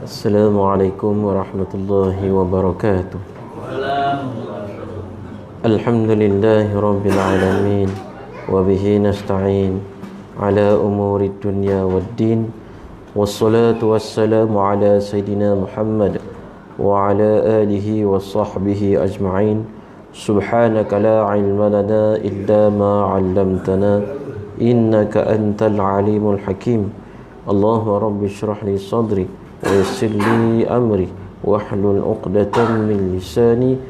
Assalamualaikum warahmatullahi wabarakatuh. Alhamdulillahi rabbil alamin wa bihi nasta'in ala umuri dunya waddin, wassalatu wassalamu ala sayyidina Muhammad wa ala alihi wa sahbihi ajma'in. Subhanaka la ilma lana illa ma 'allamtana innaka antal alimul hakim. Allahumma rabbi shrah li sadri wa yassir li amri wahlul 'uqdatam min lisani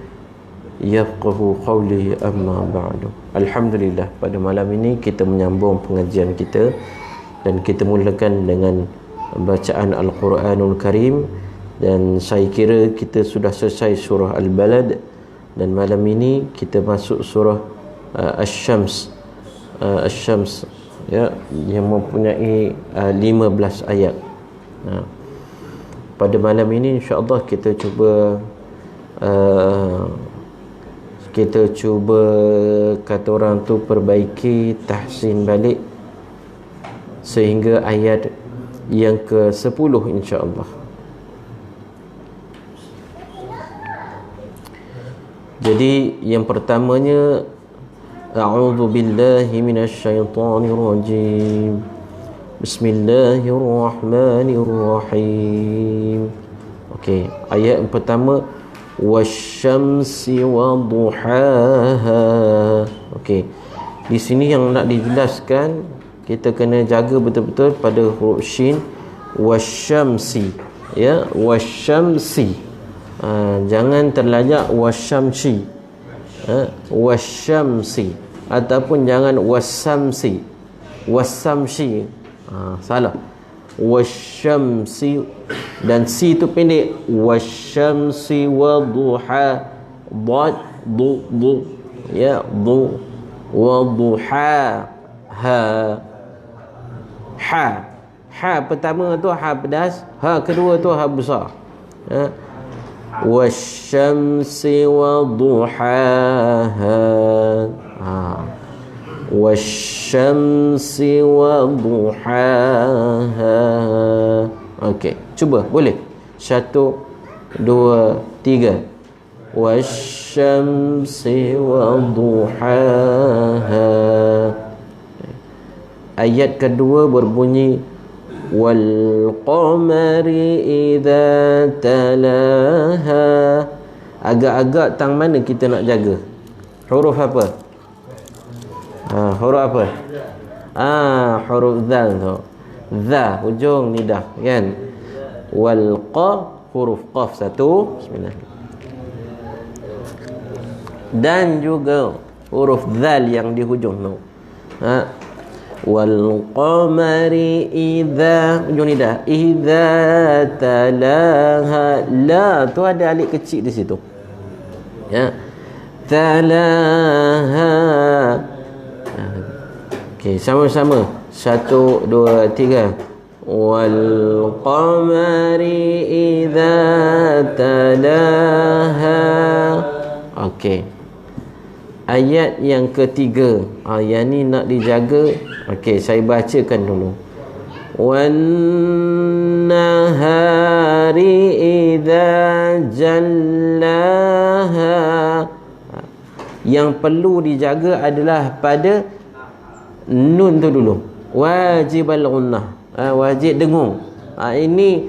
yafqahu qawli, amma ba'du. Alhamdulillah, pada malam ini kita menyambung pengajian kita dan kita mulakan dengan bacaan Al-Quranul Karim, dan saya kira kita sudah selesai surah Al-Balad dan malam ini kita masuk surah Asy-Syams. Asy-Syams, ya, yang mempunyai 15 ayat. Pada malam ini insya-Allah kita cuba kata orang tu perbaiki, tahsin balik sehingga ayat yang ke-10 insya-Allah. Jadi yang pertamanya, a'udzu billahi minasyaitonir rajim. Bismillahirrahmanirrahim. Okey, ayat yang pertama, wasyamsi waduhaha. Okey, di sini yang nak dijelaskan, kita kena jaga betul-betul pada huruf shin, wasyamsi, ya, wasyamsi. Jangan terlajak wasyamsi, wasyamsi, ataupun jangan wasamsi, wasamsi. Salah. Wasyamsi, dan si tu pendek. Wasyamsi waduha, dad du, ya, du, waduha, ha. Ha pertama tu ha pedas, ha kedua tu ha besar. Wasyamsi waduhaha. Wasyamsi waduhaha. Okey, cuba, boleh? 1, 2, 3. Wasyamsi waduhaha. Ayat kedua berbunyi wal qamari idza talaha. Agak-agak tang mana kita nak jaga? Huruf apa? Huruf apa? Huruf zal tu. Za, hujung lidah, kan? Wal qa, huruf qaf satu. Bismillah. Dan juga huruf zal yang di hujung tu. Wal qamari idza, hujung lidah. Idza talaha. La tu ada alif kecil di situ. Ya. Talaha. Okey, sama-sama. 1, 2, 3. Wal qamari idza talaha. Okey. Ayat yang ketiga, yang ni nak dijaga. Okey, saya bacakan dulu. Wan nahari idza jallaha. Yang perlu dijaga adalah pada nun tu dulu. Wajib al-gunnah, wajib dengung. Ini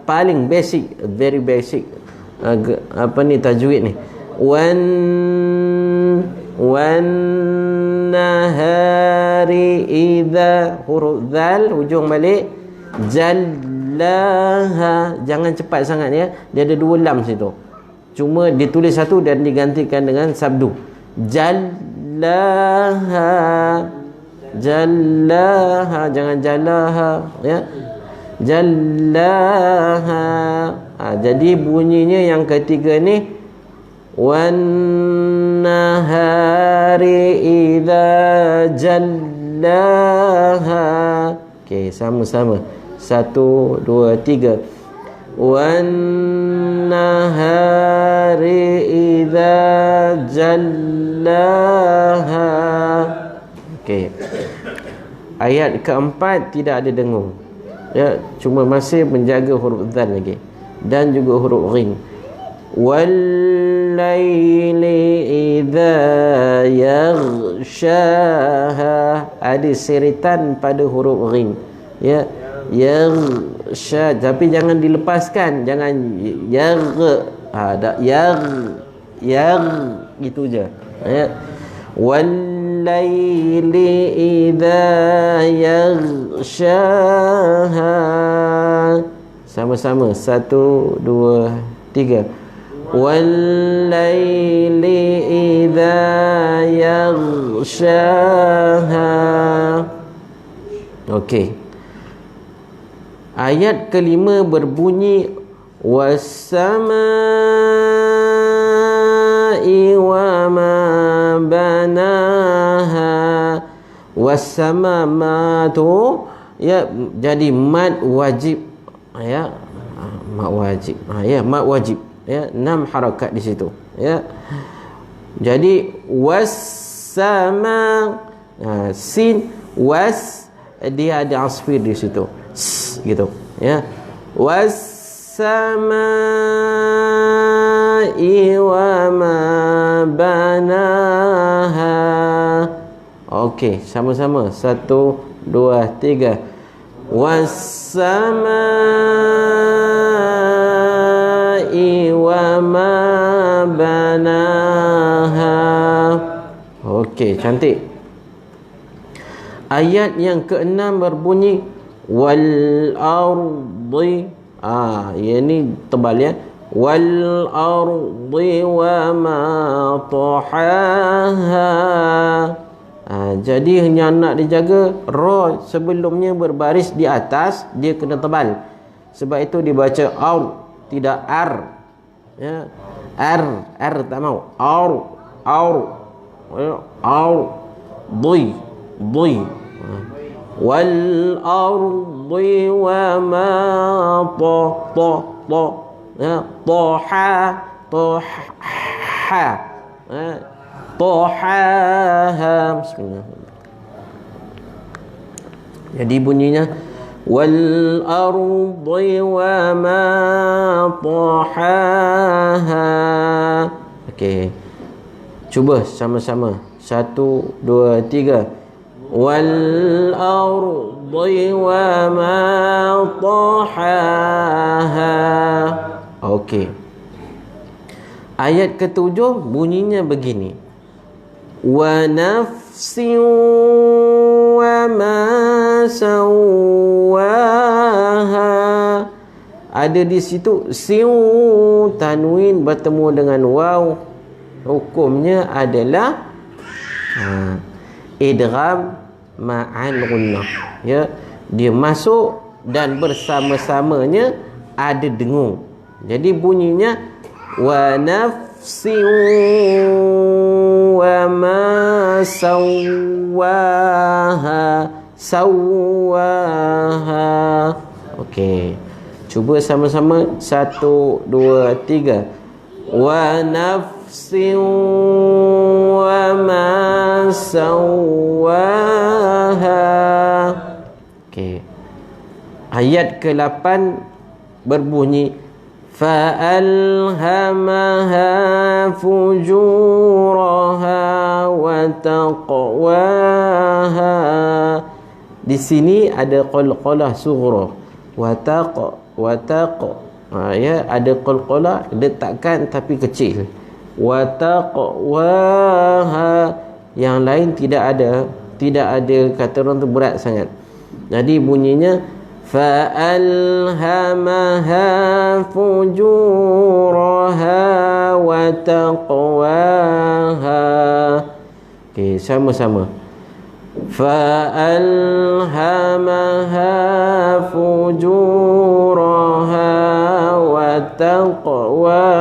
paling basic, very basic. Tajwid ni. Wan nahari idza, huruf zal hujung balik. Jallaha, jangan cepat sangat, ya. Dia ada 2 lam situ. Cuma ditulis satu dan digantikan dengan sabdu. Jallaha. Jallaha, jangan jallaha, ya. Jallaha. Jadi bunyinya yang ketiga ni wan nahari idza jallaha. Okey, sama-sama. 1, 2, 3. Wan nahari idza jallaha. Okey. Ayat keempat tidak ada dengung. ya, cuma masih menjaga huruf dzal lagi, dan juga huruf ghin. Wal-laili idza yaghshaha, ada seritan pada huruf ghin, ya, yaghsha, tapi jangan dilepaskan, jangan gitu je, ya. Wal-laili idza yaghshaha, sama-sama, 1 2 3. Wal-laili idza yaghshaha. Okey. Ayat kelima berbunyi was-samaa'i wa ma banaha. Was-sama, ma tu, ya, jadi mad wajib, ya, mad wajib, ya, mad wajib, ya, 6 harakat di situ, ya. Jadi was-sama, sin, was, dia ada asfir di situ, gitu, ya. Was-samaa'i wa ma banaha. Okey, sama-sama, 1 2 3. Was-samaa'i wa ma banaha. Okey, cantik. Ayat yang ke-6 berbunyi wal ardi. Ini tebal, ya. Wal ardi wa ma tahaha. Jadi yang nak dijaga, ra sebelumnya berbaris di atas, dia kena tebal. Sebab itu dibaca ar, tidak ar, ya. R tak mau. Dui. Wal ardi wa ma ya, taha, tahaha. Bismillah. Jadi bunyinya wal ardi wa ma tahaha. Okey, cuba sama-sama, 1 2 3. Wal ardi wa ma tahaha. Okey. Ayat ke-7 bunyinya begini. Wa nafsin wa ma sawaha. Ada di situ siu, tanwin bertemu dengan waw. Hukumnya adalah idgham ma'al gunnah, ya. Dia masuk dan bersama-samanya ada dengung. Jadi bunyinya wa nafsin wa ma sawaha. Okey, cuba sama-sama, 1 2 3. Wa nafsin wa ma sawaha. Okey. Ayat ke-8 berbunyi fa'alhamaha fujuraha wa taqwaha. Di sini ada qalqalah sughra, wa ya, ada qalqalah letakkan tapi kecil. Wa taqwaha, yang lain tidak ada kata orang tu berat sangat. Jadi bunyinya fa'alhamaha fujuraha wa taqwaha. Okey, sama-sama. Fa'alhamaha fujuraha wa taqwaha.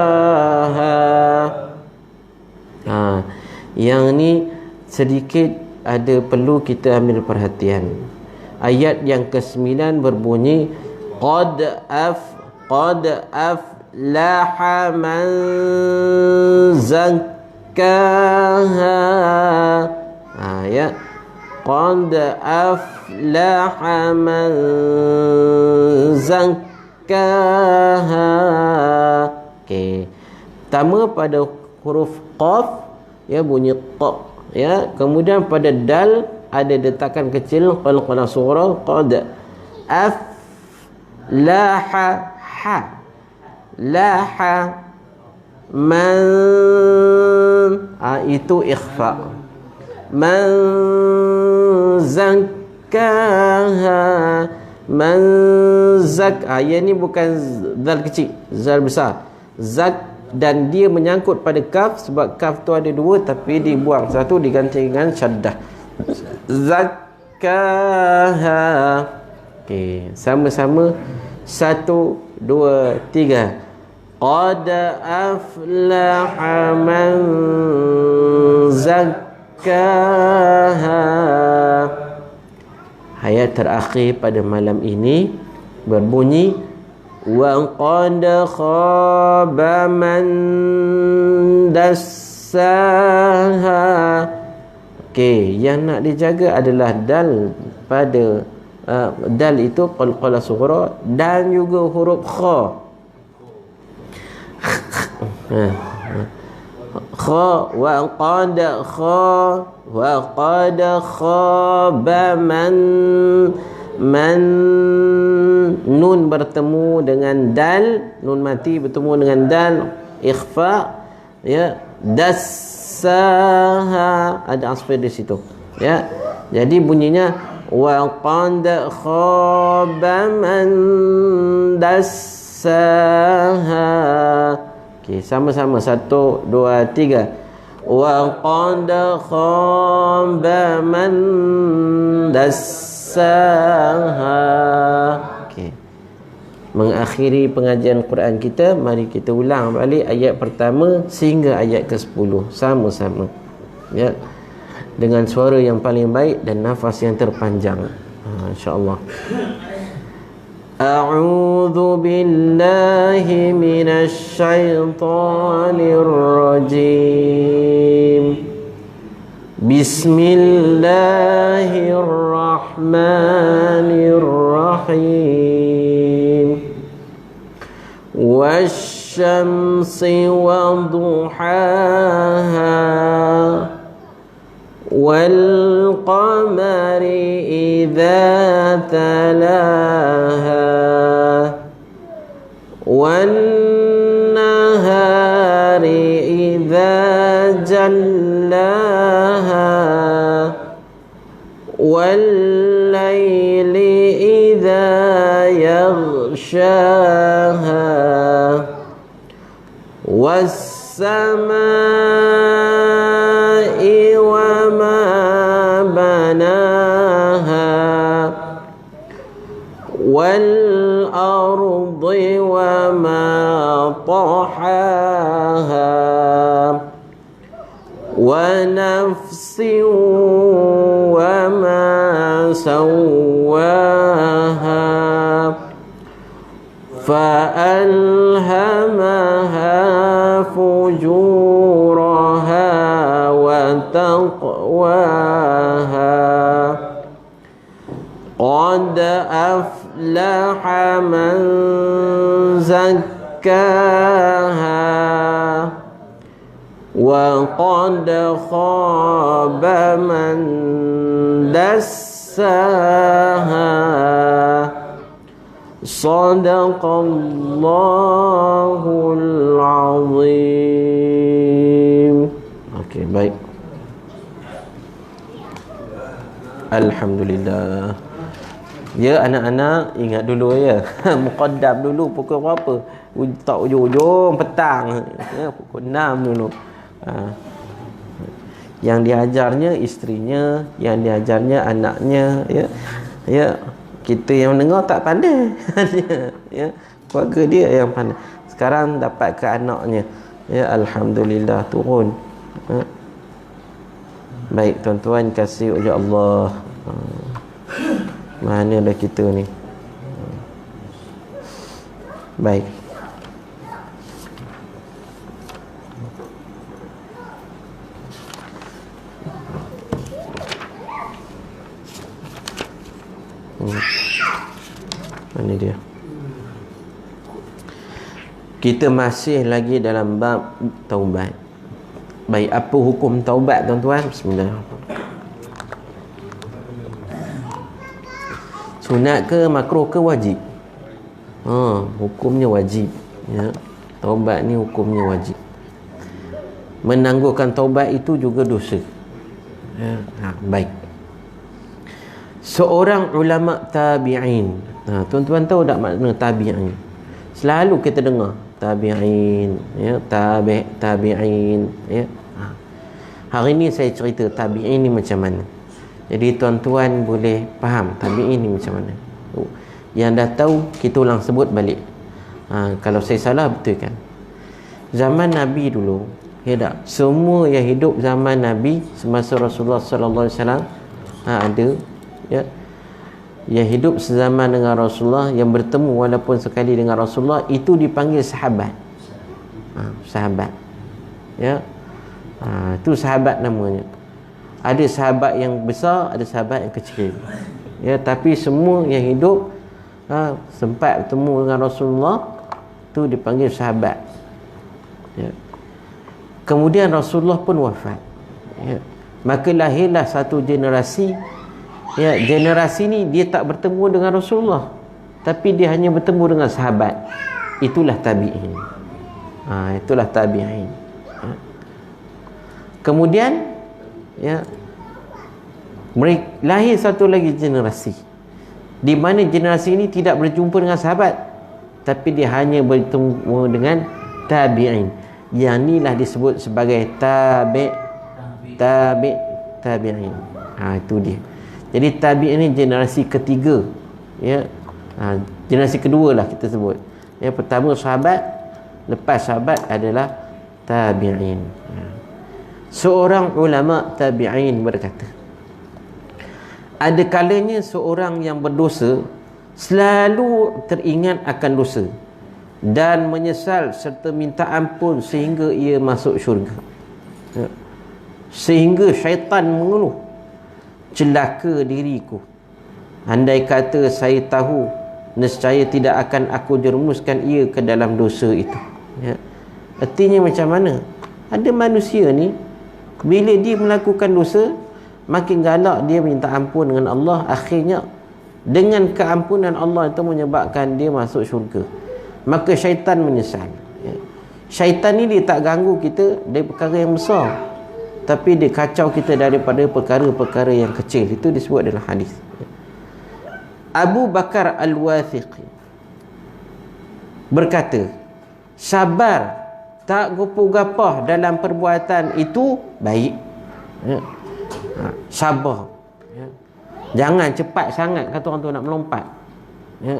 Yang ni sedikit ada perlu kita ambil perhatian. Ayat yang ke-9 berbunyi qad aflaha man zakkaha. Ya, qad aflaha man zakkaha. Okey. Pertama pada huruf qaf ya bunyi qa ya, kemudian pada dal ada detakan kecil qalqalah sughra qad aflaha ha laha man itu ikhfa. Man zakkaha man yang ni bukan zal kecil, zal besar. Zak dan dia menyangkut pada kaf, sebab kaf tu ada dua tapi dibuang satu diganti dengan syaddah. Zakkaha. Okey, sama-sama 1 2 3. Qad aflaha man zakkaha. Ayat terakhir pada malam ini berbunyi wa qad khaba man dassaha. Okey, yang nak dijaga adalah dal pada dal itu qalqalah sughra dan juga huruf kha. Kha wa qad khaba man nun bertemu dengan dal, nun mati bertemu dengan dal ikhfa ya, dassaha ada asfar di situ ya. Jadi bunyinya wa qad khaba man dassaha. Okey, sama-sama 1 2 3. Wa qad khaba man dassaha. Okey. Mengakhiri pengajian Quran kita, mari kita ulang balik ayat pertama sehingga ayat ke-10 sama-sama. Ya. Dengan suara yang paling baik dan nafas yang terpanjang. Insya-Allah. A'udzu billahi minasy syaithanir rajim. Bismillahirrahmanirrahim. Wasyamsi wa duhaha wal qamari idza talaha wan nahari idza jallaha wal laili idza yaghshaha was samai wa ma banaha wal ardi wa ma tahaha wa nafsin wa ma sawaha فألهمها فجورها وتقواها قد أفلح من زكاها وقد خاب من دساها Sadaqallahul azim. Okey, baik. Alhamdulillah. Ya anak-anak, ingat dulu ya. Muqaddam dulu pukul berapa? Tak ujung-ujung petang. Ya, pukul 6 dulu. Yang diajarnya isterinya, yang diajarnya anaknya, ya. Ya. Kita yang mendengar tak pandai. Ya, keluarga dia yang pandai. Sekarang dapat ke anaknya. Ya, alhamdulillah turun. Baik tuan-tuan, kasih oleh Allah. Mana dah kita ni? Baik. Ini dia. Kita masih lagi dalam bab taubat. Baik, apa hukum taubat tuan-tuan? Bismillahirrahmanirrahim. Sunat ke, makruh ke, wajib? Hukumnya wajib, ya. Taubat ni hukumnya wajib. Menangguhkan taubat itu juga dosa, ya. Baik. Seorang ulama tabi'in. Tuan-tuan tahu tak makna tabi'in? Selalu kita dengar tabi'in, ya, tabi'in, ya. Hari ni saya cerita tabi'in ni macam mana. Jadi tuan-tuan boleh faham tabi'in ni macam mana. Yang dah tahu, kita ulang sebut balik. Kalau saya salah, betulkan. Zaman Nabi dulu, ya tak? Semua yang hidup zaman Nabi semasa Rasulullah sallallahu alaihi wasallam ada, ya, yang hidup sezaman dengan Rasulullah, yang bertemu walaupun sekali dengan Rasulullah, itu dipanggil sahabat. Sahabat, ya. Itu sahabat namanya. Ada sahabat yang besar, ada sahabat yang kecil, ya. Tapi semua yang hidup sempat bertemu dengan Rasulullah, itu dipanggil sahabat, ya. Kemudian Rasulullah pun wafat, ya. Maka lahirlah satu generasi, ya. Generasi ni dia tak bertemu dengan Rasulullah, tapi dia hanya bertemu dengan sahabat. Itulah tabi'in. Itulah tabi'in, ya. Kemudian, ya, lahir satu lagi generasi, di mana generasi ini tidak berjumpa dengan sahabat, tapi dia hanya bertemu dengan tabi'in. Yang inilah disebut sebagai tabi'in. Itu dia. Jadi tabi'in ini generasi ketiga, ya. Generasi kedua lah kita sebut. Yang pertama sahabat, lepas sahabat adalah tabi'in. Seorang ulama tabi'in berkata, ada kalanya seorang yang berdosa selalu teringat akan dosa dan menyesal serta minta ampun sehingga ia masuk syurga, ya. Sehingga syaitan mengeluh, celaka diriku, andai kata saya tahu, nescaya tidak akan aku jerumuskan ia ke dalam dosa itu, ya. Artinya macam mana? Ada manusia ni, bila dia melakukan dosa, makin galak dia minta ampun dengan Allah. Akhirnya dengan keampunan Allah itu menyebabkan dia masuk syurga. Maka syaitan menyesal, ya. Syaitan ni dia tak ganggu kita dari perkara yang besar, tapi dia kacau kita daripada perkara-perkara yang kecil. Itu disebut dalam hadis, ya. Abu Bakar Al-Wathiqi berkata, sabar, tak gopoh-gapoh dalam perbuatan itu baik, ya. Sabar, ya. Jangan cepat sangat, kata orang tu nak melompat, ya.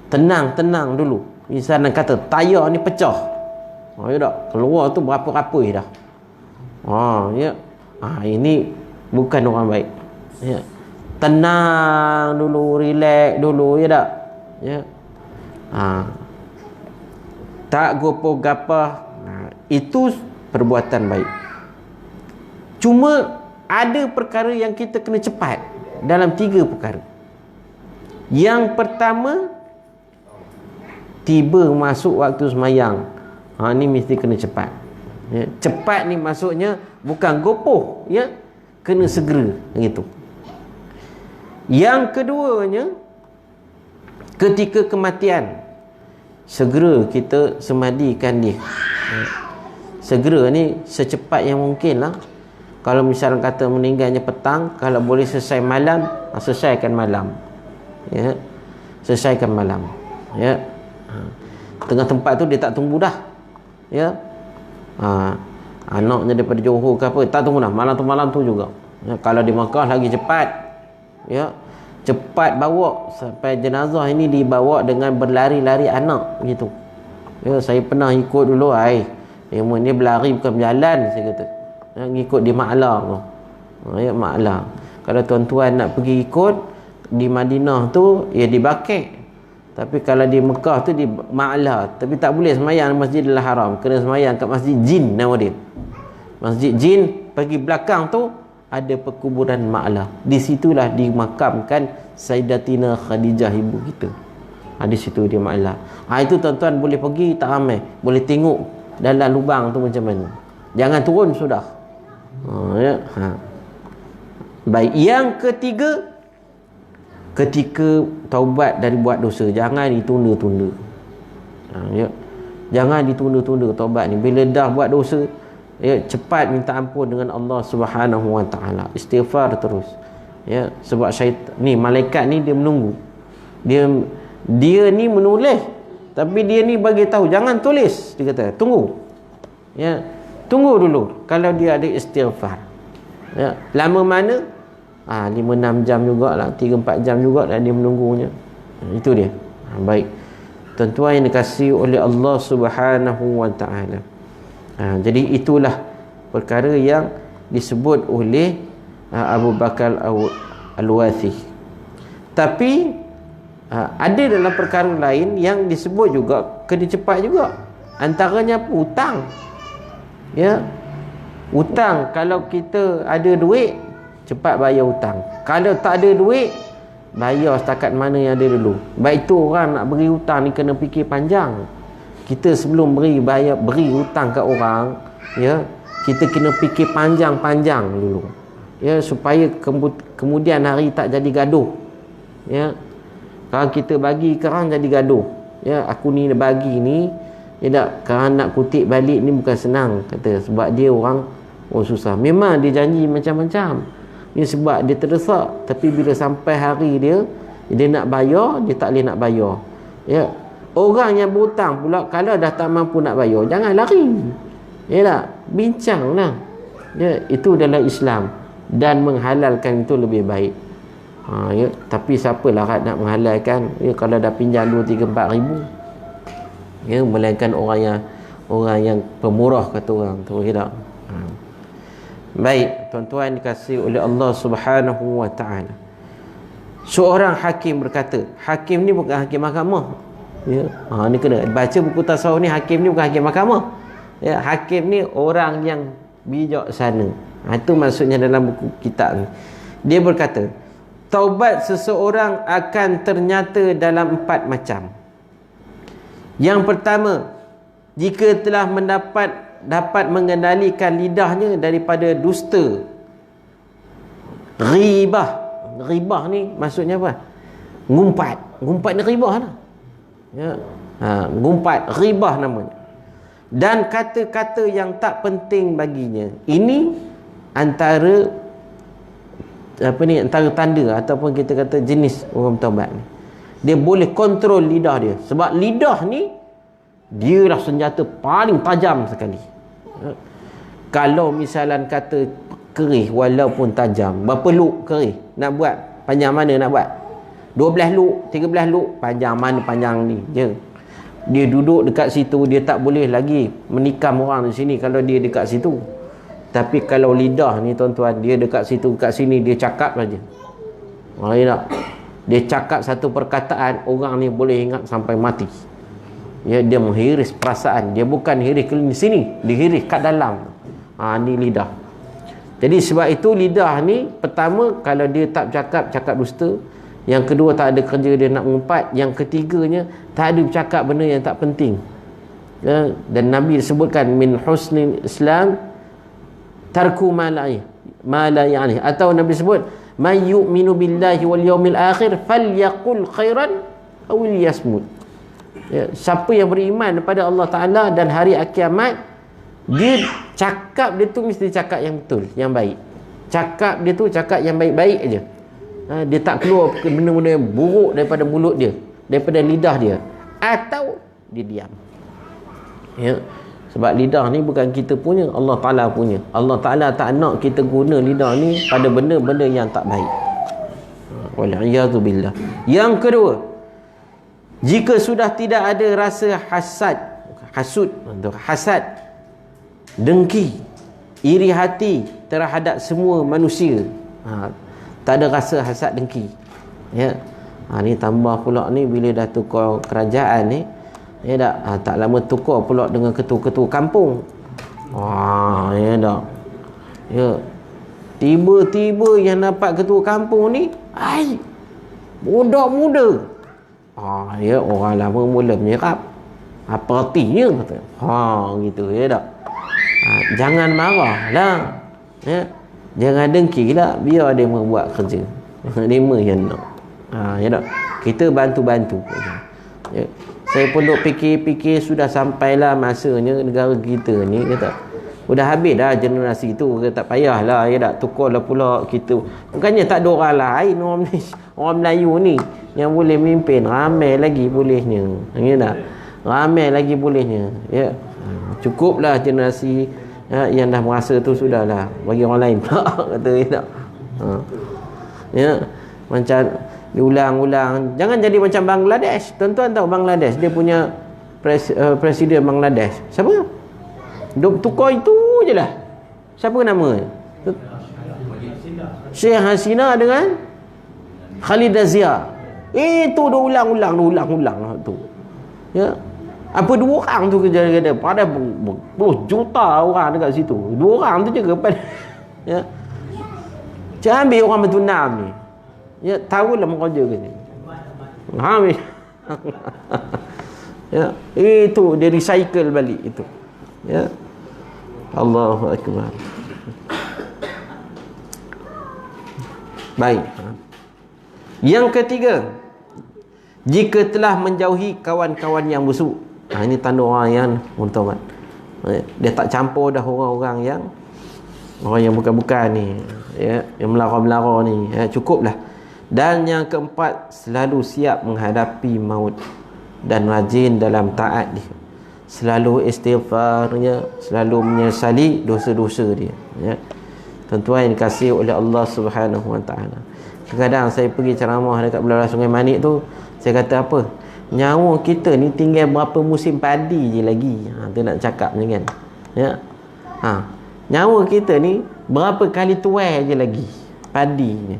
Tenang dulu. Misalnya kata tayar ni pecah, ya tak, keluar tu berapa-rapoi dah, ya. Ini bukan orang baik, ya. Tenang dulu, relax dulu, ya tak, ya. Tak gopoh-gapoh, itu perbuatan baik. Cuma ada perkara yang kita kena cepat dalam 3 perkara. Yang pertama, tiba masuk waktu semayang, ni mesti kena cepat, ya. Cepat ni maksudnya bukan gopoh, ya, kena segera gitu. Yang keduanya, ketika kematian, segera kita semadikan dia, ya. Segera ni secepat yang mungkin lah. Kalau misalnya kata meninggalnya petang, kalau boleh selesai malam, selesaikan malam, ya. Selesaikan malam, ya. Tengah tempat tu dia tak tunggu dah, ya. Anaknya daripada Johor ke apa, tak tunggu dah, malam tu juga, ya. Kalau di Makkah lagi cepat, ya. Cepat bawa sampai jenazah ini dibawa dengan berlari-lari anak gitu, ya. Saya pernah ikut dulu, dia berlari bukan berjalan, saya kata, ya, ngikut di Ma'la tu, ya, Ma'la. Kalau tuan-tuan nak pergi ikut di Madinah tu, ya di Bakek. Tapi kalau di Mekah tu di Ma'la. Tapi tak boleh semayang di Masjidil Haram, kena semayang kat Masjid Jin nama dia. Masjid Jin, pergi belakang tu ada perkuburan Ma'lah. Di situlah dimakamkan Sayyidatina Khadijah, ibu kita. Di situ dia Ma'lah. Itu tuan-tuan boleh pergi, tak ramai, boleh tengok dalam lubang tu macam mana. Jangan turun sudah. Baik, yang ketiga, ketika taubat dari buat dosa, jangan ditunda-tunda. Jangan ditunda-tunda taubat ni. Bila dah buat dosa, cepat minta ampun dengan Allah Subhanahu Wa Taala. Istighfar terus. Sebab syaitan ni, malaikat ni dia menunggu. Dia ni menulis, tapi dia ni bagi tahu jangan tulis. Dia kata tunggu. Tunggu dulu. Kalau dia ada istighfar. Lama mana? 5-6 jam jugalah, 3-4 jam jugalah dia menunggunya. Itu dia. Baik. Tuan-tuan yang dikasihi oleh Allah Subhanahu Wa Taala. Jadi itulah perkara yang disebut oleh Abu Bakar Al-Wathi. Tapi ada dalam perkara lain yang disebut juga kena cepat juga. Antaranya hutang. Hutang, kalau kita ada duit, cepat bayar hutang. Kalau tak ada duit, bayar setakat mana yang ada dulu. Baik tu orang nak beri hutang ni kena fikir panjang. Kita sebelum beri hutang kat orang, kita kena fikir panjang-panjang dulu. Supaya kemudian hari tak jadi gaduh. Kalau kita bagi kerang jadi gaduh. Aku ni bagi ni, kerang nak kutip balik ni bukan senang, kata, sebab dia orang susah. Memang dia janji macam-macam. Sebab dia terdesak, tapi bila sampai hari dia nak bayar, dia tak boleh nak bayar. Orang yang berhutang pula, kalau dah tak mampu nak bayar, jangan lari. Bincanglah. Itu dalam Islam, dan menghalalkan itu lebih baik. Tapi siapa larat nak menghalalkan? Kalau dah pinjam 2, 3, 4 ribu, melainkan orang yang pemurah, kata orang tu. Baik, tuan-tuan dikasihi oleh Allah Subhanahu Wa Taala. Seorang hakim berkata, hakim ni bukan hakim mahkamah. Ni kena baca buku tasawuf ni. Hakim ni bukan hakim mahkamah. Hakim ni orang yang bijaksana. Itu maksudnya dalam buku kitab ni. Dia berkata, taubat seseorang akan ternyata dalam 4 macam. Yang pertama, jika telah dapat mengendalikan lidahnya daripada dusta. Ghibah ni maksudnya apa? Ngumpat ni ghibah lah. Ngumpat, ghibah namanya. Dan kata-kata yang tak penting baginya. Ini antara tanda ataupun kita kata jenis orang taubat ni. Dia boleh kontrol lidah dia. Sebab lidah ni, dia lah senjata paling tajam sekali. Kalau misalan kata kerih walaupun tajam, berapa luk kerih nak buat? Panjang mana nak buat? 12 luk, 13 luk, panjang mana panjang ni je. Dia duduk dekat situ, dia tak boleh lagi menikam orang di sini kalau dia dekat situ. Tapi kalau lidah ni tuan-tuan, dia dekat situ, dekat sini, dia cakap saja. Dia cakap satu perkataan, orang ni boleh ingat sampai mati. Dia menghiris perasaan. Dia bukan hiris ke sini, dia hiris kat dalam. Ni lidah. Jadi sebab itu lidah ni, pertama, kalau dia tak cakap dusta. Yang kedua, tak ada kerja dia nak mengumpat. Yang ketiganya, tak ada bercakap benda yang tak penting. Dan Nabi sebutkan, min husnil Islam tarku ma la ya'ni. Atau Nabi sebut, man yu'minu billahi wal yawmil akhir falyaqul khairan aw liyasmut. Siapa yang beriman kepada Allah Ta'ala dan hari kiamat, dia cakap dia tu mesti cakap yang betul, yang baik. Cakap dia tu cakap yang baik-baik aja. Dia tak keluar benda-benda yang buruk daripada mulut dia, daripada lidah dia. Atau dia diam. Sebab lidah ni bukan kita punya, Allah Ta'ala punya. Allah Ta'ala tak nak kita guna lidah ni pada benda-benda yang tak baik. Wal'iyadzubillah. Yang kedua, jika sudah tidak ada rasa hasad, dengki, iri hati terhadap semua manusia, tak ada rasa hasad dengki. Ni tambah pula ni, bila dah tukar kerajaan ni, tak lama tukar pula dengan ketua-ketua kampung. Tiba-tiba yang dapat ketua kampung ni budak muda. Ya, orang lama mula menyerap. Apa artinya kata? Gitu ya tak. Jangan marah lah. Ya. Jangan dengki lah, biar dia membuat kerja. Dia yang nak. Ya tak. Kita bantu-bantu. Ya. Saya pun duk fikir-fikir, sudah sampailah masanya negara kita ni kata. Sudah habis dah generasi tu, tak payahlah ya tak, tukarlah pula kita. Bukannya tak ada orang lain, orang Melayu ni yang boleh mimpin, ramai lagi bolehnya. Ya tak? Ramai lagi bolehnya. Ya. Cukuplah generasi yang dah merasa tu sudahlah, bagi orang lain pula kata ya tak. Ya, macam diulang-ulang. Jangan jadi macam Bangladesh. Tuan-tuan tahu Bangladesh dia punya presiden Bangladesh siapa? Duk tukar itu je lah. Siapa nama? Syekh Hasina dengan Khalidah Zia. Itu dah ulang-ulang tu. Ya. Apa dua orang tu kerja-kerja pada berpuluh juta orang dekat situ. Dua orang tu je kepada ya. Jangan ambil orang bertunam ni. Ya, tahulah mengajar ke ni. Ya, itu dia recycle balik itu. Ya. Allahu akbar. Baik. Yang ketiga, jika telah menjauhi kawan-kawan yang busuk. Ini tanda orang yang teman-teman. Dia tak campur dah orang yang bukan-bukan ni. Ya, yang melara-melara ni. Ya, cukuplah. Dan yang keempat, selalu siap menghadapi maut dan rajin dalam taat dia. Selalu istighfarnya, selalu menyesali dosa-dosa dia. Ya. Tuan-tuan yang dikasihi oleh Allah Subhanahu Wa Taala. Kadang-kadang saya pergi ceramah dekat belah Sungai Manik tu, saya kata apa? Nyawa kita ni tinggal berapa musim padi je lagi. Tu nak cakap ni kan. Ya. Nyawa kita ni berapa kali tuai je lagi padi ni.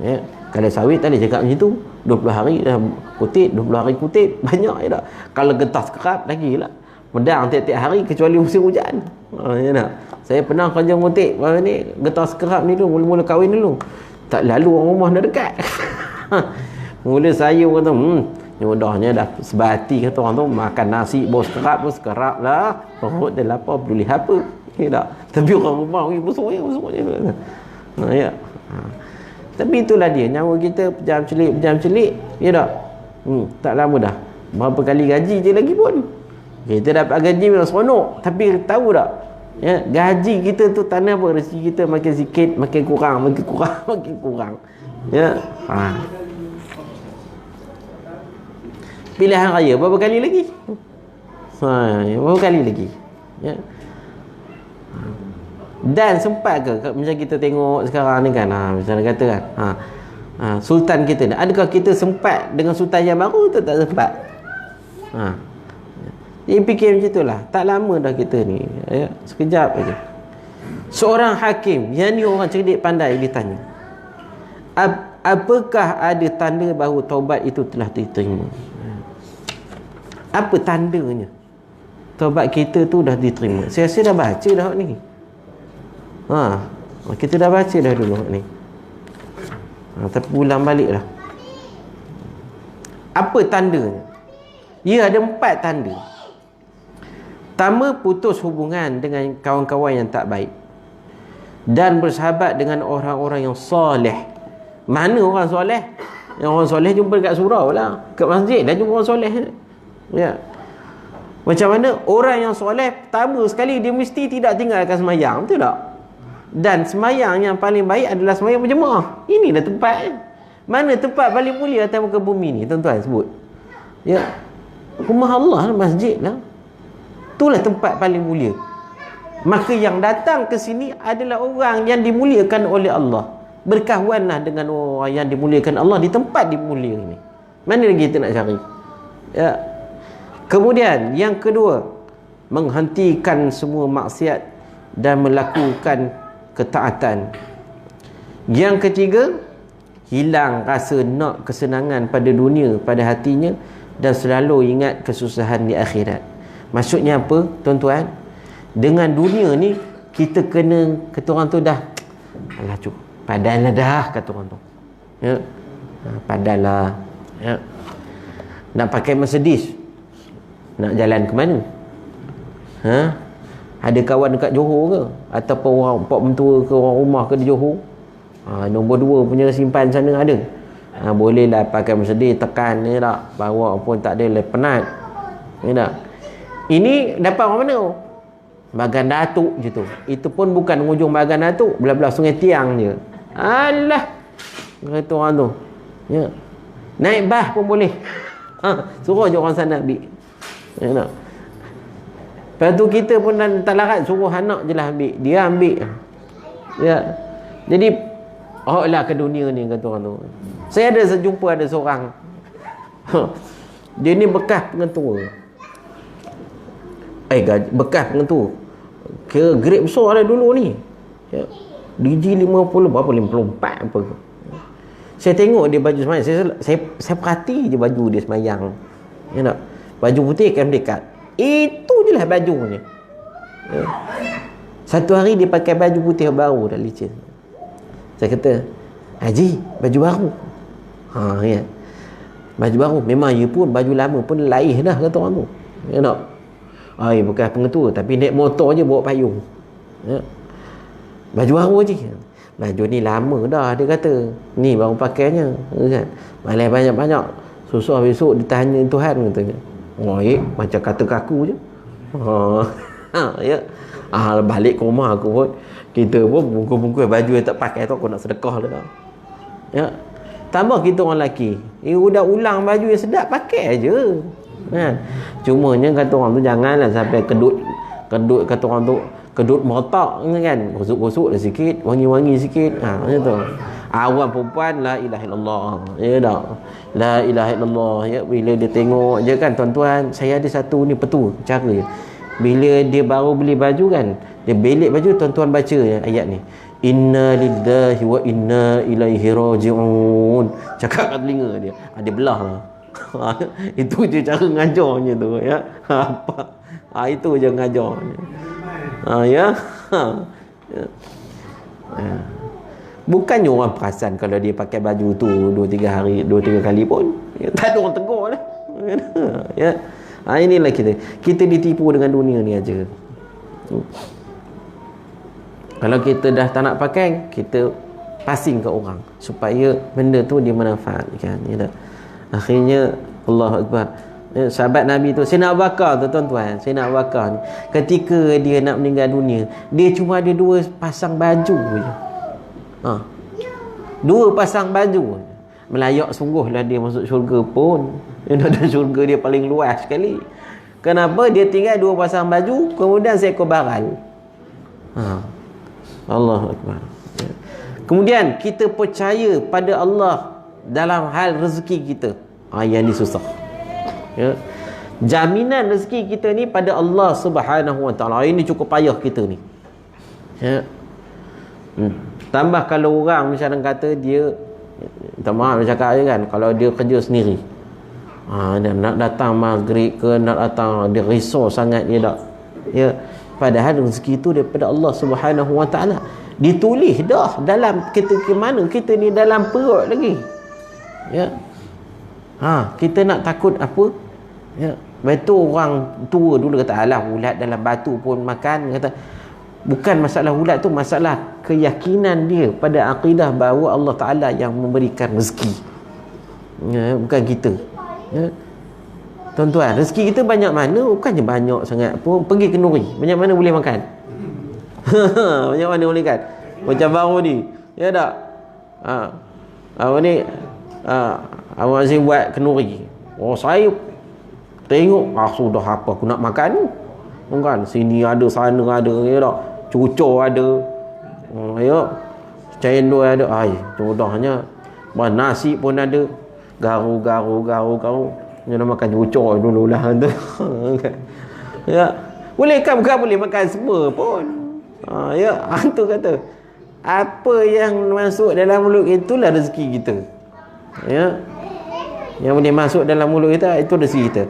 Ya. Kalau sawit tak boleh cakap macam tu. 20 hari dah kutip, 20 hari kutip, banyak je tak. Kalau getah sekerap lagi lah, medang tiap-tiap hari kecuali musim hujan. Ya tak. Saya pernah kerja kutip ni, getah sekerap ni dulu, mula-mula kahwin dulu, tak lalu orang rumah dah dekat. Mula saya kata nyodahnya dah sebati kata orang tu, makan nasi bau sekerap pun sekerap lah, perut dia lapar peduli apa. Ya tak. Tapi orang rumah busuk je. Ya. Tapi itulah dia, nyawa kita pejam celik, ya tak? Tak lama dah. Berapa kali gaji je lagi pun. Kita dapat gaji memang seronok, tapi tahu tak? Ya, gaji kita tu tanda apa? Rezeki kita makin sikit, makin kurang. Ya. Pilihan raya berapa kali lagi? Berapa kali lagi? Ya. Dan sempat ke macam kita tengok sekarang ni kan, misalnya kata kan, sultan kita ni, adakah kita sempat dengan sultan yang baru atau tak sempat? Dia fikir macam itulah. Tak lama dah kita ni, ya, sekejap aja. Seorang hakim, yang ni orang cerdik pandai, ditanya, apakah ada tanda bahawa taubat itu telah diterima? Apa tandanya taubat kita tu dah diterima? Saya dah baca dah ni. Kita dah baca dah dulu ni. Tapi ulang balik lah. Apa tandanya? Ia ada 4 tanda. Pertama, putus hubungan dengan kawan-kawan yang tak baik dan bersahabat dengan orang-orang yang soleh. Mana orang soleh? Yang orang soleh jumpa dekat surau lah, kat masjid dah jumpa orang soleh. Ya. Macam mana? Orang yang soleh, pertama sekali dia mesti tidak tinggalkan sembahyang, betul tak? Dan semayang yang paling baik adalah semayang berjemaah. Inilah tempat. Mana tempat paling mulia atas muka bumi ni, tuan-tuan sebut? Ya. Rumah Allah, masjid lah. Itulah tempat paling mulia. Maka yang datang ke sini adalah orang yang dimuliakan oleh Allah. Berkawanlah dengan orang yang dimuliakan Allah di tempat dimulia ini. Mana lagi kita nak cari? Ya. Kemudian yang kedua, menghentikan semua maksiat dan melakukan ketaatan. Yang ketiga, hilang rasa nak kesenangan pada dunia, pada hatinya, dan selalu ingat kesusahan di akhirat. Maksudnya apa, tuan-tuan? Dengan dunia ni kita kena, kata orang tu dah Alah cukup, padanlah dah, kata orang tu. Ya, padanlah. Ya, nak pakai Mercedes, nak jalan ke mana? Ada kawan dekat Johor ke? Ataupun orang pak mentua ke, orang rumah ke di Johor? Nombor 2 punya simpan sana ada. Bolehlah pakai Mercedes, tekan ni tak, bawa pun tak ada, penat. Ya tak? Ini dapat orang mana? Bagan Datuk je tu. Itu pun bukan hujung Bagan Datuk, belah-belah Sungai Tiang je. Alah, kata orang tu. Ya, naik bas pun boleh. Suruh je orang sana ambil. Ya tak? Lepas tu kita pun tak larat, suruh anak je lah ambil. Dia ambil. Ya. Jadi lah ke dunia ni, kata orang tu. Saya ada jumpa ada seorang. Dia ni bekas pengetua. Bekas pengetua. Kira grade besar lah dulu ni. Ya. DG 50 berapa, 54 apa ke. Saya tengok dia baju semayang. Saya perhati je baju dia semayang. Ya tak? Baju putih kan dekat. Itu je lah bajunya. Ya. Satu hari dia pakai baju putih baru dah licin. Saya kata, Haji, baju baru. Ya. Baju baru. Memang ya pun, baju lama pun laih dah, kata orang tu. Ya tak? Bukan pengetua, tapi naik motor je bawa payung. Ya. Baju baru je. Baju ni lama dah, dia kata. Ni baru pakainya. Kan? Malai banyak-banyak. Susah besok ditanya Tuhan, katanya. Macam kata kaku je. Ya. Balik ke rumah aku pun, kita pun bungkus-bungkus baju yang tak pakai tu, aku nak sedekah dah. Ya. Tambah kita orang lelaki, dah ulang baju yang sedap, pakai je. Kan? Cumanya kata orang tu, janganlah sampai kedut kata orang tu, kedut merotak kan. Gosok-gosok dah sikit, wangi-wangi sikit. Macam tu. Awam perempuan, la ilaha illallah. Ya tak? La ilaha illallah. Ya, bila dia tengok je kan, tuan-tuan, saya ada satu ni petua cara je. Bila dia baru beli baju kan, dia belik baju, tuan-tuan baca ayat ni. Inna lillahi wa inna ilaihi raji'un. Cakap kat telinga dia. Dia belah lah. Itu je cara ngajarnya tu, ya. Itu je ngajarnya. Ya. Bukannya orang perasan kalau dia pakai baju tu 2-3 kali pun. Tak ada orang tegur lah. Ya. Inilah kita ditipu dengan dunia ni aja. Kalau kita dah tak nak pakai, kita passing ke orang supaya benda tu dia manfaatkan. Ya tak? Akhirnya Allahu Akbar. Sahabat Nabi tu, Sayyidina Abu Bakar tu, tuan-tuan, Sayyidina Abu Bakar ni, ketika dia nak meninggal dunia, dia cuma ada 2 pasang baju je. 2 pasang baju. Melayak sungguhlah dia masuk syurga pun. Dia syurga dia paling luas sekali. Kenapa? Dia tinggal 2 pasang baju, kemudian seekor baral. Allahu Akbar. Kemudian kita percaya pada Allah dalam hal rezeki kita. Yang ni susah. Ya. Jaminan rezeki kita ni pada Allah Subhanahu Wa Taala. Ini cukup payah kita ni. Ya. Tambah kalau orang misalnya kata dia, minta maaf dia cakap je kan, kalau dia kerja sendiri, dia nak datang maghrib ke, nak datang, dia risau sangat dia tak. Ya. Padahal rezeki itu daripada Allah Subhanahu Wa Taala. Ditulis dah dalam kita ke mana kita ni dalam perut lagi. Ya. Kita nak takut apa? Ya. Betul orang tua dulu kata, alah ulat dalam batu pun makan, kata bukan masalah ulat tu, masalah keyakinan dia pada akidah bahawa Allah Taala yang memberikan rezeki. Ya, bukan kita. Ya. Tuan-tuan, rezeki kita banyak mana? Bukannya banyak sangat pun. Pergi ke Nuri, banyak mana boleh makan? Banyak mana boleh kan? Macam baru ni, ya tak? Apa ni? Awak Azim buat kenduri. Saya tengok, sudah apa aku nak makan? Kan? Sini ada, sana ada, ya tak? Cucur ada. Ya. Cendol ada. Contohnya nasi pun ada. Garu. Dia nak makan cucur dululah tu. Ya. Boleh kan? Bukan boleh makan semua pun. Ya, tu kata. Apa yang masuk dalam mulut itulah rezeki kita. Ya. Yang boleh masuk dalam mulut kita, itu rezeki kita.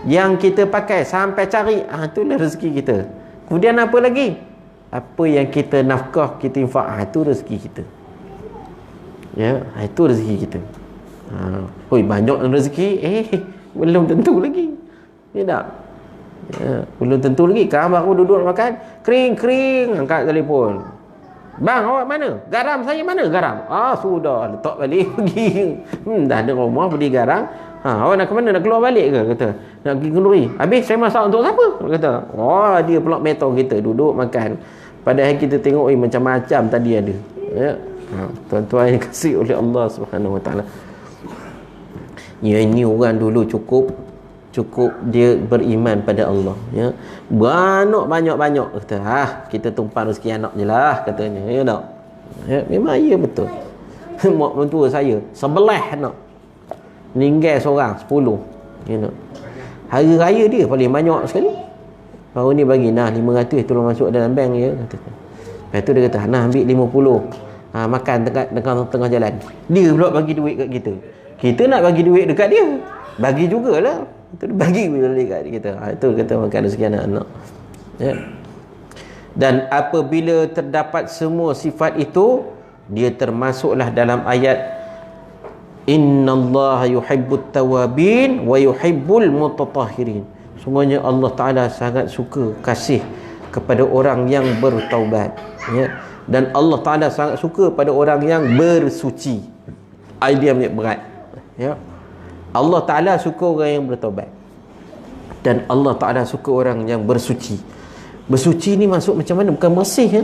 Yang kita pakai sampai cari, itulah rezeki kita. Kemudian apa lagi? apa yang kita nafkah, kita infak, itu rezeki kita. Ya, itu rezeki kita. Banyak rezeki, belum tentu lagi. Ya tak? Ya, belum tentu lagi. Kan baru duduk makan, kering, angkat telefon. Bang, awak mana? Garam saya mana? Garam. Sudah, letak balik pergi. Dah ada rumah beli garam. Awak nak ke mana? Nak keluar balik ke? Kata. Nak pergi kenduri. Habis saya masak untuk siapa? Kata. Dia pula metong kita duduk makan. Padahal kita tengok macam-macam tadi ada. Ya. Tuan-tuan yang kasih oleh Allah Subhanahu Wa Taala. Ya, ini orang dulu cukup dia beriman pada Allah, ya. Banyak kata, kita tumpang rezeki anak je lah, katanya. Ya tak? Ya, memang ya betul. Mak mentua saya 11 anak, meninggal seorang 10. Ya tak? Hari raya dia paling banyak sekali. Baru ni bagi 500 tolong masuk dalam bank, ya, kata. Lepas tu dia kata ambil 50, makan tengah jalan. Dia pula bagi duit kat kita. Kita nak bagi duit dekat dia, bagi jugalah. Itu bagi balik kat kita. Itu kata makan rezeki anak-anak. Ya. Dan apabila terdapat semua sifat itu, dia termasuklah dalam ayat innallaha yuhibbut tawabin wa yuhibbul mutatahhirin. Sungguhnya Allah Ta'ala sangat suka, kasih kepada orang yang bertaubat, ya. Dan Allah Ta'ala sangat suka pada orang yang bersuci. Idea ni berat, ya. Allah Ta'ala suka orang yang bertaubat, dan Allah Ta'ala suka orang yang bersuci. Bersuci ni masuk macam mana? Bukan bersih, ya?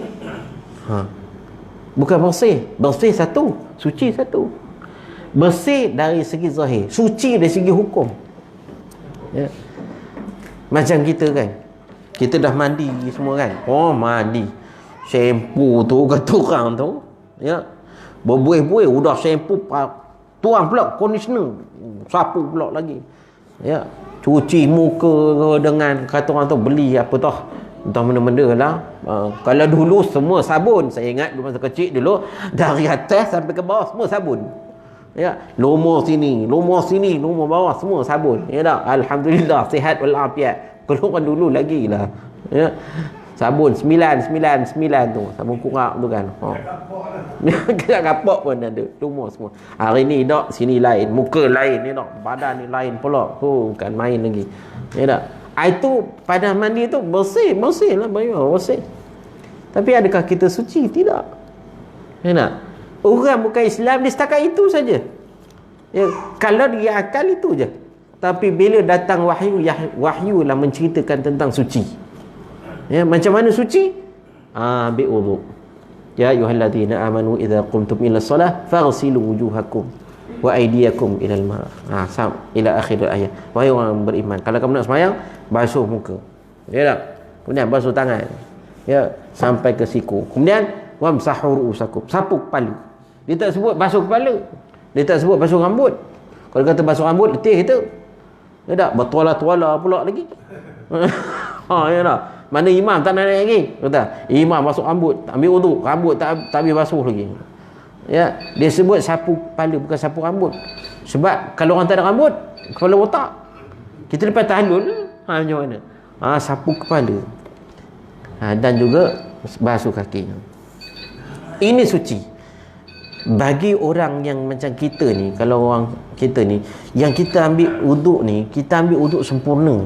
Bukan bersih. Bersih satu, suci satu. Bersih dari segi zahir, suci dari segi hukum, ya. Macam kita kan, kita dah mandi semua kan. Mandi, shampoo tu kata orang tu, ya, berbuih-buih, udah shampoo, tuang pula conditioner, sapu pula lagi, ya. Cuci muka dengan, kata orang tu, beli apa tau, entah mana-mana lah. Kalau dulu semua sabun, saya ingat dulu masa kecil dulu, dari atas sampai ke bawah semua sabun, ya. Lumur sini, lumur bawah semua sabun, ya tak? Alhamdulillah, sihat walafiat. Kalau orang dulu lagi lah, ya. Sabun 999 tu, sabun kurak tu kan. Kita kapak pun ada, lumur semua. Hari ni tak, sini lain, muka lain, ni tak, badan ni lain pula. Bukan main lagi, ya tak? Itu pada mandi tu bersih lah, bersih. Tapi adakah kita suci? Tidak, ya tak? Orang bukan Islam, dia setakat itu saja, ya. Kalau dia akal itu je. Tapi bila datang wahyu lah menceritakan tentang suci, ya. Macam mana suci? Ambil wudu. Ya ayyuhalladzina amanu idza qumtum ila shalah faghsilu wujuhakum wa aydiyakum ila al-ma'. Ila akhir ayat. Wahai orang beriman, kalau kamu nak sembahyang, basuh muka, ya tak? Kemudian basuh tangan, ya, sampai ke siku. Kemudian wamsahu ru'usakum, sapu kepala. Dia tak sebut basuh kepala, dia tak sebut basuh rambut. Kalau kata basuh rambut, letih itu, ya tak? Bertuala-tuala pula lagi. Ya tak? Mana imam tak nak naik lagi, kata imam basuh rambut, ambil wudu, rambut tak habis basuh lagi, ya. Dia sebut sapu kepala, bukan sapu rambut. Sebab kalau orang tak ada rambut, kepala botak, kita lepas tahlul, macam mana? Sapu kepala, dan juga basuh kaki. Ini suci. Bagi orang yang macam kita ni, kalau orang kita ni, yang kita ambil wuduk ni, kita ambil wuduk sempurna.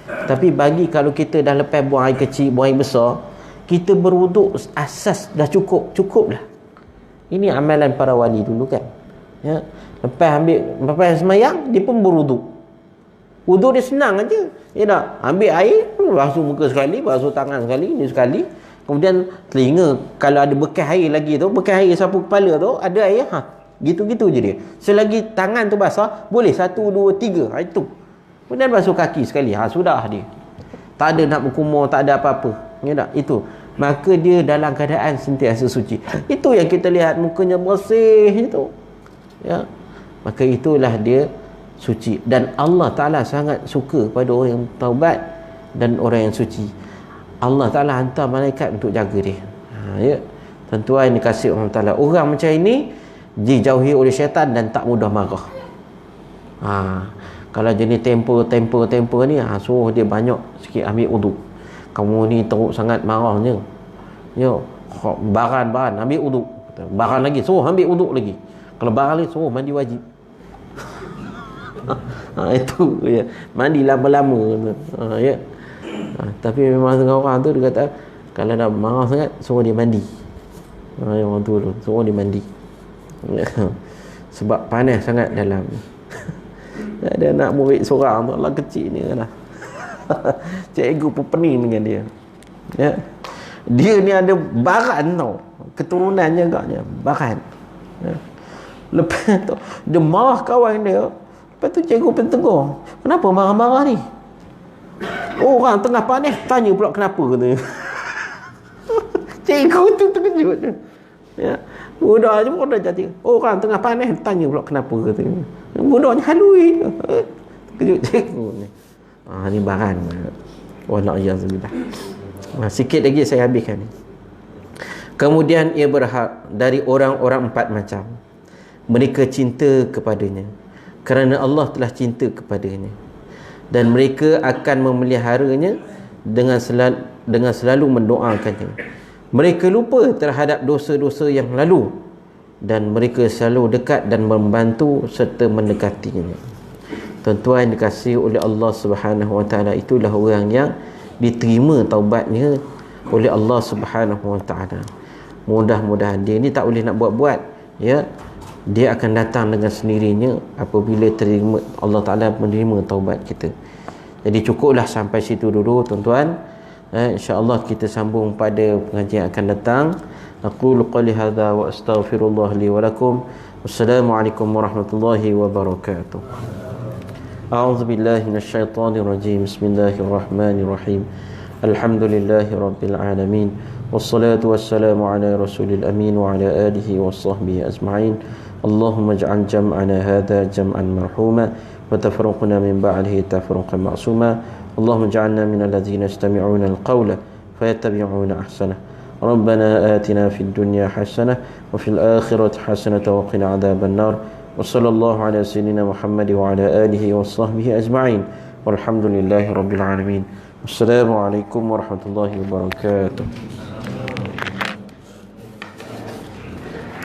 Tapi bagi kalau kita dah lepas buang air kecil, buang air besar, kita berwuduk asas dah cukup lah. Ini amalan para wali dulu kan, ya. Lepas semayang, dia pun berwuduk. Wuduk dia senang aja, ya tak? Ambil air, basuh muka sekali, basuh tangan sekali, ni sekali. Kemudian telinga, kalau ada bekas air lagi tu, bekas air sapu kepala tu, ada air, gitu-gitu je dia. Selagi tangan tu basah, boleh 1, 2, 3, itu. Kemudian basuh kaki sekali, sudah dia. Tak ada nak berkumur, tak ada apa-apa, ya tak? Itu. Maka dia dalam keadaan sentiasa suci. Itu yang kita lihat, mukanya bersih itu, ya. Maka itulah dia suci. Dan Allah Ta'ala sangat suka pada orang yang taubat dan orang yang suci. Allah Ta'ala hantar malaikat untuk jaga dia, ya. Tuan-tuan dikasih Allah Ta'ala, orang macam ini dijauhi oleh syaitan dan tak mudah marah. Kalau jenis temper ni, suruh dia banyak sikit ambil wudu. Kamu ni teruk sangat marahnya, Yo, baran ambil uduk. Baran lagi suruh ambil uduk lagi. Kalau baran lagi suruh mandi wajib. Itu ya. Mandi lama-lama ya. Tapi memang setengah orang tu dia kata kalau dah marah sangat suruh dia mandi. Yang orang tu suruh dia mandi. Sebab panas sangat dalam. Ada anak murid seorang tu Allah kecil ni lah. Cikgu pun pening dengan dia. Ya. Dia ni ada baran tau. Keturunannya agaknya baran. Ya. Lepas tu dia marah kawan dia. Lepas tu cikgu pun tegur. Kenapa marah-marah ni? Orang tengah panas tanya pula kenapa katanya. Cikgu tu terkejut. Ya. Budak je pun dah jadi. Orang tengah panas tanya pula kenapa katanya. Budaknya halui. Terkejut cikgu ni. Ni baran. Wallahualam. Sikit lagi saya habiskan. Kemudian ia berhak dari orang-orang 4 macam. Mereka cinta kepadanya kerana Allah telah cinta kepadanya, dan mereka akan memeliharanya dengan selalu mendoakannya. Mereka lupa terhadap dosa-dosa yang lalu, dan mereka selalu dekat dan membantu serta mendekatinya. Tuan-tuan dikasihi oleh Allah Subhanahu wa taala, itulah orang yang diterima taubatnya oleh Allah Subhanahu wa taala. Mudah-mudahan dia ni tak boleh nak buat-buat, ya. Dia akan datang dengan sendirinya apabila terima Allah Taala menerima taubat kita. Jadi cukuplah sampai situ dulu tuan-tuan. InsyaAllah kita sambung pada pengajian akan datang. Aqulu qali hadza wa astaghfirullah li wa lakum. Wassalamualaikum warahmatullahi wabarakatuh. A'udzu billahi minasyaitonir rajim. Bismillahirrahmanirrahim. Alhamdulillahi rabbil alamin. Wassalatu wassalamu ala rasulil amin wa ala alihi washabbihi ajma'in. Allahumma ij'al jam'ana hadha jam'an marhuma wa tafruqna min ba'dihi tafruqan ma'suma. Allahumma ij'alna minal ladzina yastami'una al-qawla fayattabi'una ahsana. Rabbana atina fid dunya hasanah wa fil akhirati hasanah wa qina adzaban nar. Wa sallallahu ala sayyidina Muhammad wa ala alihi washabbihi ajma'in. Walhamdulillahi rabbil alamin. Wassalamu alaikum warahmatullahi wabarakatuh.